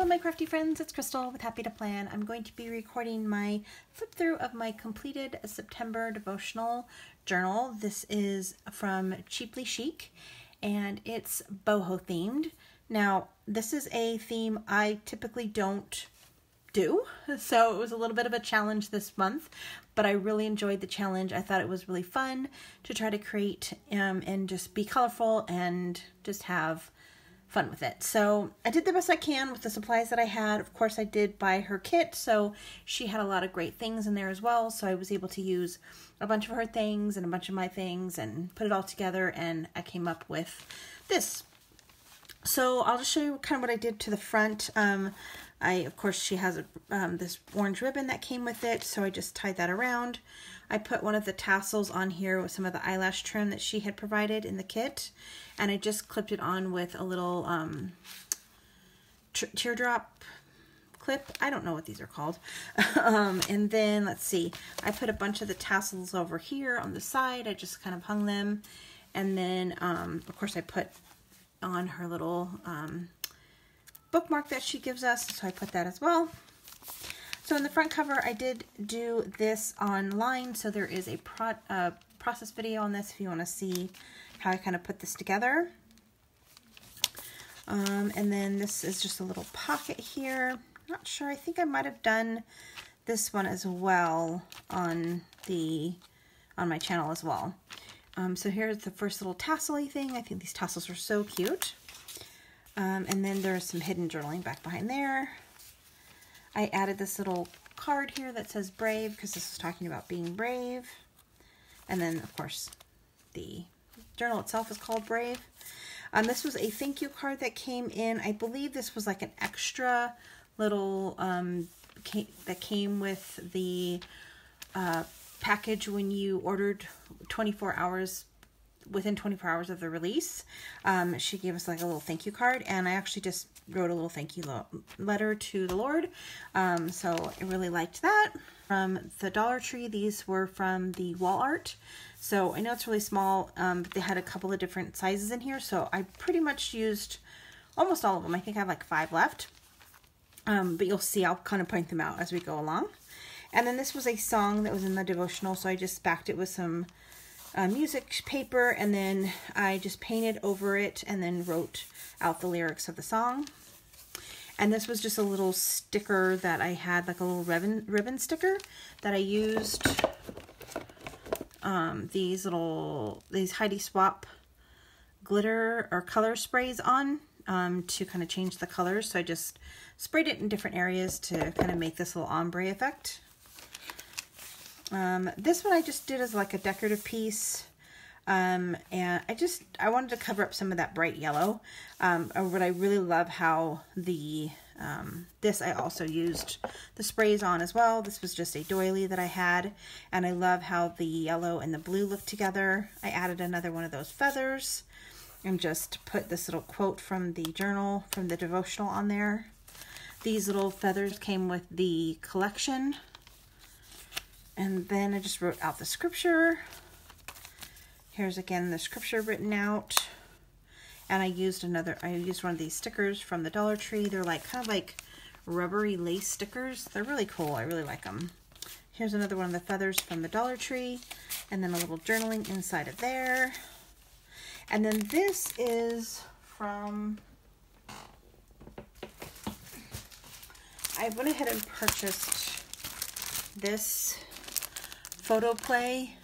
my crafty friends, it's Crystal with Happy to Plan. I'm going to be recording my flip through of my completed September devotional journal. This is from Chic and it's boho themed. Now, this is a theme I typically don't do, so it was a little bit of a challenge this month, but I really enjoyed the challenge. I thought it was really fun to try to create and just be colorful and just have fun with it. So I did the best I can with the supplies that I had. Of course, I did buy her kit, so she had a lot of great things in there as well, so I was able to use a bunch of her things and a bunch of my things and put it all together, and I came up with this. So I'll just show you kind of what I did to the front. Of course, she has this orange ribbon that came with it, so I just tied that around. I put one of the tassels on here with some of the eyelash trim that she had provided in the kit, and I just clipped it on with a little teardrop clip. I don't know what these are called. And then, let's see, I put a bunch of the tassels over here on the side. I just kind of hung them, and then, of course, I put on her little bookmark that she gives us, so I put that as well. So in the front cover, I did do this online, so there is a process video on this if you want to see how I kind of put this together. And then this is just a little pocket here. Not sure, I think I might have done this one as well on my channel as well. So here's the first little tassel-y thing. I think these tassels are so cute. And then there's some hidden journaling back behind there. I added this little card here that says brave, because this is talking about being brave. And then, of course, the journal itself is called Brave. This was a thank you card that came in. I believe this was like an extra little that came with the package when you ordered 24 hours. Within 24 hours of the release, she gave us like a little thank you card, and I actually just wrote a little thank you letter to the Lord. So I really liked that. From the Dollar Tree, these were from the wall art. So I know it's really small, but they had a couple of different sizes in here, so I pretty much used almost all of them. I think I have like 5 left, but you'll see, I'll kind of point them out as we go along. And then this was a song that was in the devotional, so I just backed it with some music paper, and then I just painted over it and then wrote out the lyrics of the song. And this was just a little sticker that I had, like a little ribbon sticker that I used these Heidi Swap glitter or color sprays on to kind of change the colors. So I just sprayed it in different areas to kind of make this little ombre effect. This one I just did as like a decorative piece, and I wanted to cover up some of that bright yellow, but I really love how this I also used the sprays on as well. This was just a doily that I had, and I love how the yellow and the blue look together. I added another one of those feathers and just put this little quote from the journal, from the devotional on there. These little feathers came with the collection. And then I just wrote out the scripture. Here's again the scripture written out. And I used one of these stickers from the Dollar Tree. They're like kind of like rubbery lace stickers. They're really cool. I really like them. Here's another one of the feathers from the Dollar Tree. And then a little journaling inside of there. And then this is from, I went ahead and purchased this photo play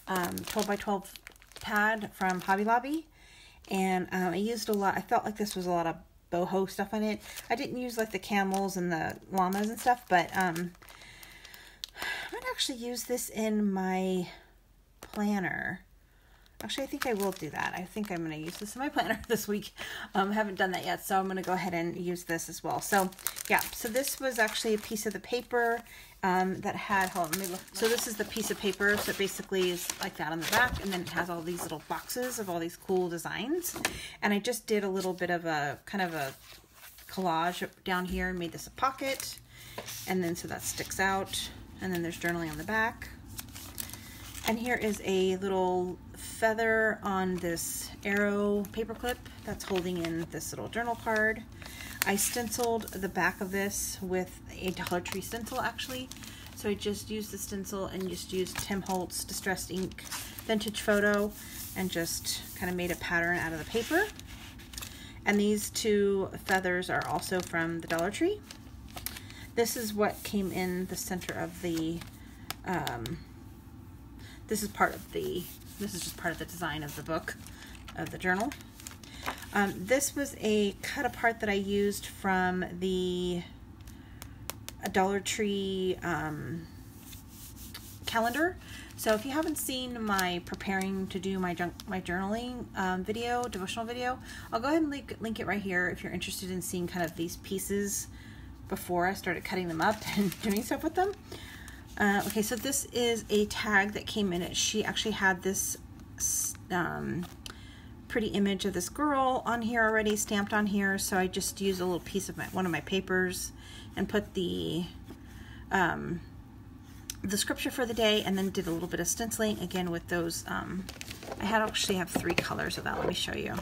12 by 12 pad from Hobby Lobby, and I used a lot. I felt like this was a lot of boho stuff on it. I didn't use like the camels and the llamas and stuff, but I might actually use this in my planner. Actually, I think I will do that. I think I'm going to use this in my planner this week. I haven't done that yet, so I'm going to go ahead and use this as well. So, yeah, so this was actually a piece of the paper that had, hold on, let me look. So this is the piece of paper, so it basically is like that on the back, and then it has all these little boxes of all these cool designs. And I just did a little bit of a, kind of a collage down here and made this a pocket. And then so that sticks out. And then there's journaling on the back. And here is a little feather on this arrow paper clip that's holding in this little journal card. I stenciled the back of this with a Dollar Tree stencil actually. So I just used the stencil and just used Tim Holtz Distressed Ink Vintage Photo and just kind of made a pattern out of the paper. And these two feathers are also from the Dollar Tree. This is what came in the center of the, this is just part of the design of the book, of the journal. This was a cut apart that I used from the Dollar Tree calendar. So if you haven't seen my preparing to do my journaling video, devotional video, I'll go ahead and link it right here if you're interested in seeing kind of these pieces before I started cutting them up and doing stuff with them. Okay, so this is a tag that came in it. She actually had this pretty image of this girl on here already, stamped on here, so I just used a little piece of one of my papers and put the scripture for the day, and then did a little bit of stenciling again with those. I actually have 3 colors of that. Let me show you.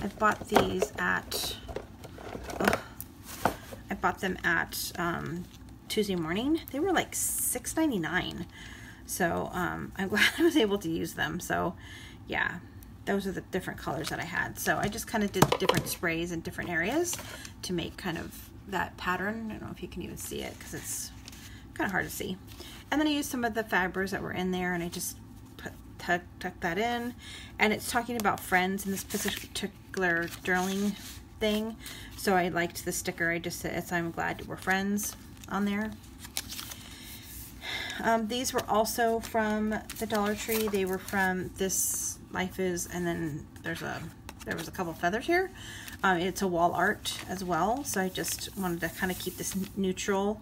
I bought these at Tuesday Morning. They were like $6.99, so I'm glad I was able to use them. So yeah, those are the different colors that I had. So I just kind of did different sprays in different areas to make kind of that pattern. I don't know if you can even see it because it's kind of hard to see. And then I used some of the fibers that were in there, and I just tucked that in. And it's talking about friends in this particular journaling thing. So I liked the sticker. I just said, I'm glad we're friends on there. These were also from the Dollar Tree. They were from This Life Is, and then there was a couple feathers here. It's a wall art as well, so I just wanted to kind of keep this neutral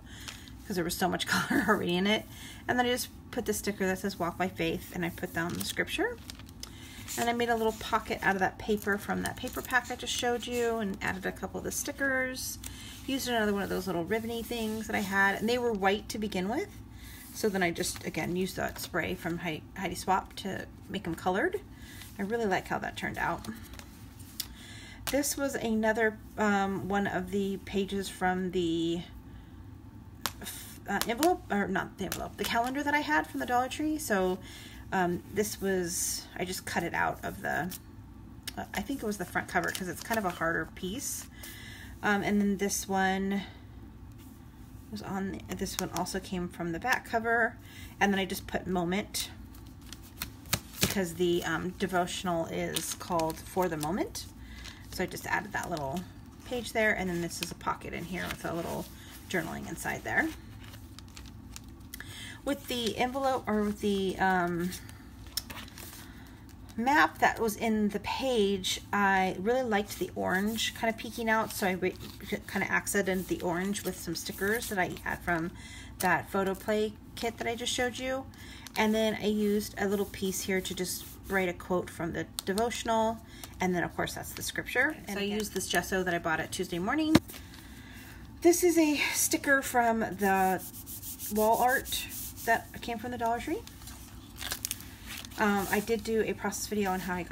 because there was so much color already in it. And then I just put the sticker that says Walk by Faith, and I put down the scripture. And I made a little pocket out of that paper from that paper pack I just showed you, and added a couple of the stickers. Used another one of those little ribbony things that I had, and they were white to begin with. So then I just, again, used that spray from Heidi Swapp to make them colored. I really like how that turned out. This was another one of the pages from the envelope, or not the envelope, the calendar that I had from the Dollar Tree. So this was, I just cut it out of the, I think it was the front cover because it's kind of a harder piece. And then this one was on, this one also came from the back cover. And then I just put Moment because the devotional is called For the Moment. So I just added that little page there, and then this is a pocket in here with a little journaling inside there. With the envelope, or with the map that was in the page, I really liked the orange kind of peeking out, so I kind of accented the orange with some stickers that I had from that photo play kit that I just showed you. And then I used a little piece here to just write a quote from the devotional, and then of course that's the scripture. And so I used this gesso that I bought at Tuesday Morning. This is a sticker from the wall art that came from the Dollar Tree. I did do a process video on how I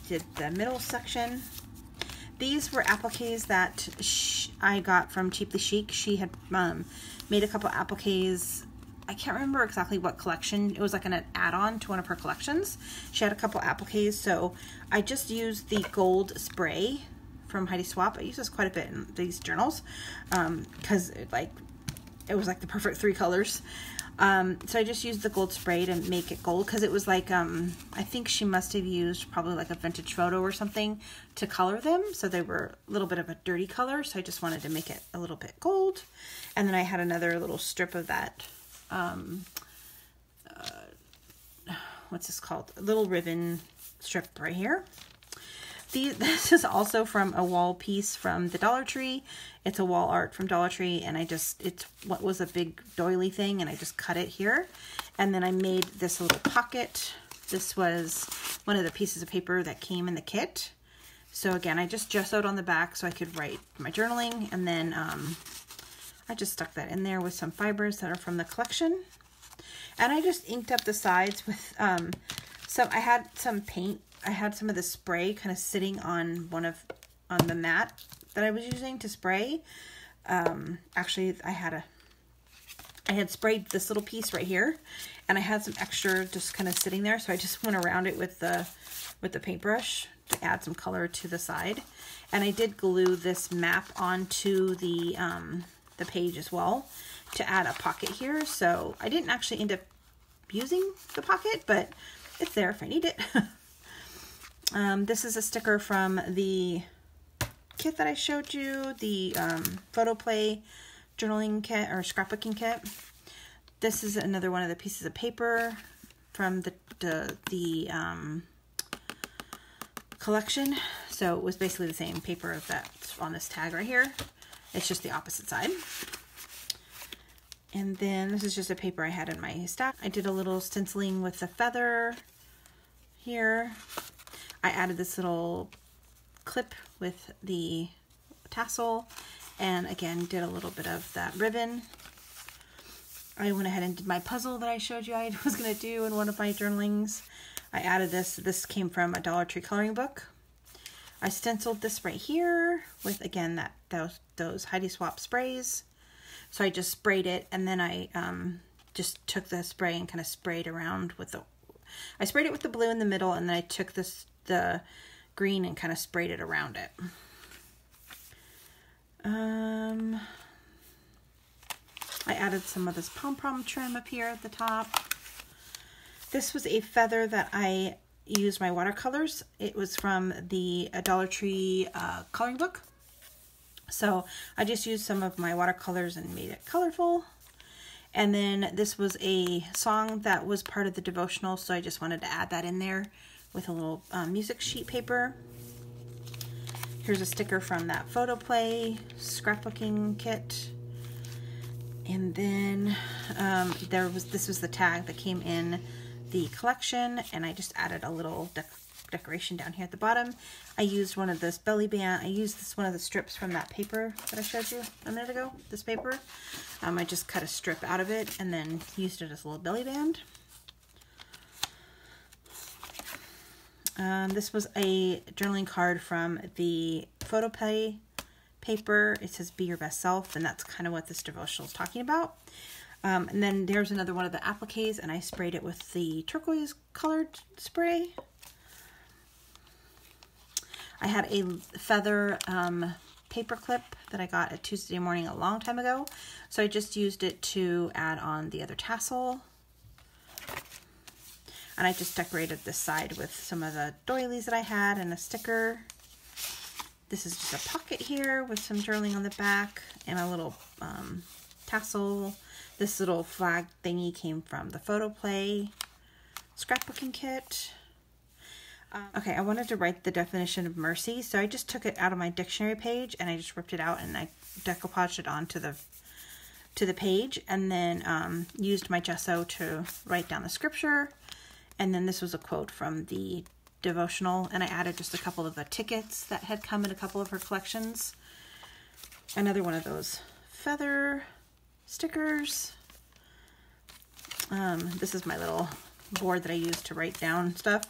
did the middle section. These were appliques that I got from Cheaply Chic. She had made a couple appliques. I can't remember exactly what collection. It was like an add-on to one of her collections. She had a couple appliques, so I just used the gold spray from Heidi Swapp. I use this quite a bit in these journals because it was like the perfect 3 colors. So I just used the gold spray to make it gold because it was like, I think she must have used probably like a vintage photo or something to color them. So they were a little bit of a dirty color. So I just wanted to make it a little bit gold. And then I had another little strip of that, what's this called? A little ribbon strip right here. This is also from a wall piece from the Dollar Tree. It's a wall art from Dollar Tree, and it's what was a big doily thing, and I just cut it here. And then I made this little pocket. This was one of the pieces of paper that came in the kit. So again, I just gessoed on the back so I could write my journaling, and then I just stuck that in there with some fibers that are from the collection. And I just inked up the sides with So I had some paint. I had some of the spray kind of sitting on on the mat that I was using to spray. Actually, I had sprayed this little piece right here, and I had some extra just kind of sitting there. So I just went around it with the paintbrush to add some color to the side. And I did glue this map onto the page as well to add a pocket here. So I didn't actually end up using the pocket, but it's there if I need it. This is a sticker from the kit that I showed you, the photo play journaling kit or scrapbooking kit. This is another one of the pieces of paper from the collection. So it was basically the same paper that's on this tag right here. It's just the opposite side. And then this is just a paper I had in my stack. I did a little stenciling with the feather here. I added this little clip with the tassel, and again did a little bit of that ribbon. I went ahead and did my puzzle that I showed you I was going to do in one of my journalings. I added this. This came from a Dollar Tree coloring book. I stenciled this right here with, again, those Heidi Swap sprays. So I just sprayed it, and then I just took the spray and kind of sprayed around with I sprayed it with the blue in the middle, and then I took the green and kind of sprayed it around it. I added some of this pom-pom trim up here at the top. This was a feather that I used my watercolors. It was from the Dollar Tree coloring book. So I just used some of my watercolors and made it colorful. And then this was a song that was part of the devotional, so I just wanted to add that in there with a little music sheet paper. Here's a sticker from that photo play scrapbooking kit. And then this was the tag that came in the collection, and I just added a little decoration down here at the bottom. I used one of this belly band. I used one of the strips from that paper that I showed you a minute ago, this paper. I just cut a strip out of it and then used it as a little belly band. This was a journaling card from the photo play paper. It says be your best self, and that's kind of what this devotional is talking about. And then there's another one of the appliques, and I sprayed it with the turquoise colored spray. I had a feather paper clip that I got at Tuesday Morning a long time ago, so I just used it to add on the other tassel. And I just decorated this side with some of the doilies that I had and a sticker. This is just a pocket here with some journaling on the back and a little tassel. This little flag thingy came from the photo play scrapbooking kit. Okay, I wanted to write the definition of mercy, so I just took it out of my dictionary page and I just ripped it out and I decoupaged it onto the page, and then used my gesso to write down the scripture. And then this was a quote from the devotional, and I added just a couple of the tickets that had come in a couple of her collections. Another one of those feather stickers. This is my little board that I used to write down stuff.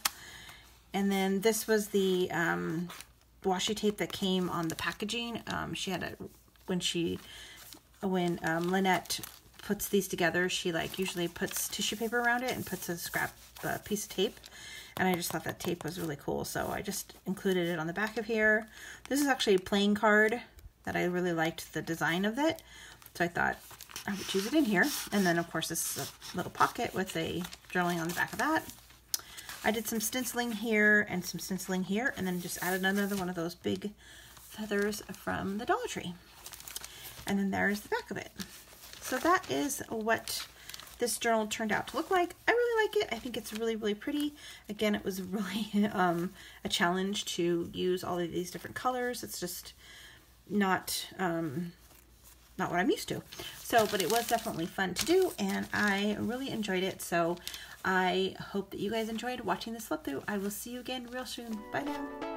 And then this was the washi tape that came on the packaging. She had when Lynette puts these together, she usually puts tissue paper around it and puts a piece of tape. And I just thought that tape was really cool, so I just included it on the back of here. This is actually a playing card that I really liked the design of it, so I thought I would choose it in here. And then of course this is a little pocket with a journaling on the back of that. I did some stenciling here and some stenciling here, and then just added another one of those big feathers from the Dollar Tree. And then there's the back of it. So that is what this journal turned out to look like. I really like it. I think it's really, really pretty. Again, it was really a challenge to use all of these different colors. It's just not what I'm used to. So, but it was definitely fun to do, and I really enjoyed it. So I hope that you guys enjoyed watching this flip through. I will see you again real soon. Bye now.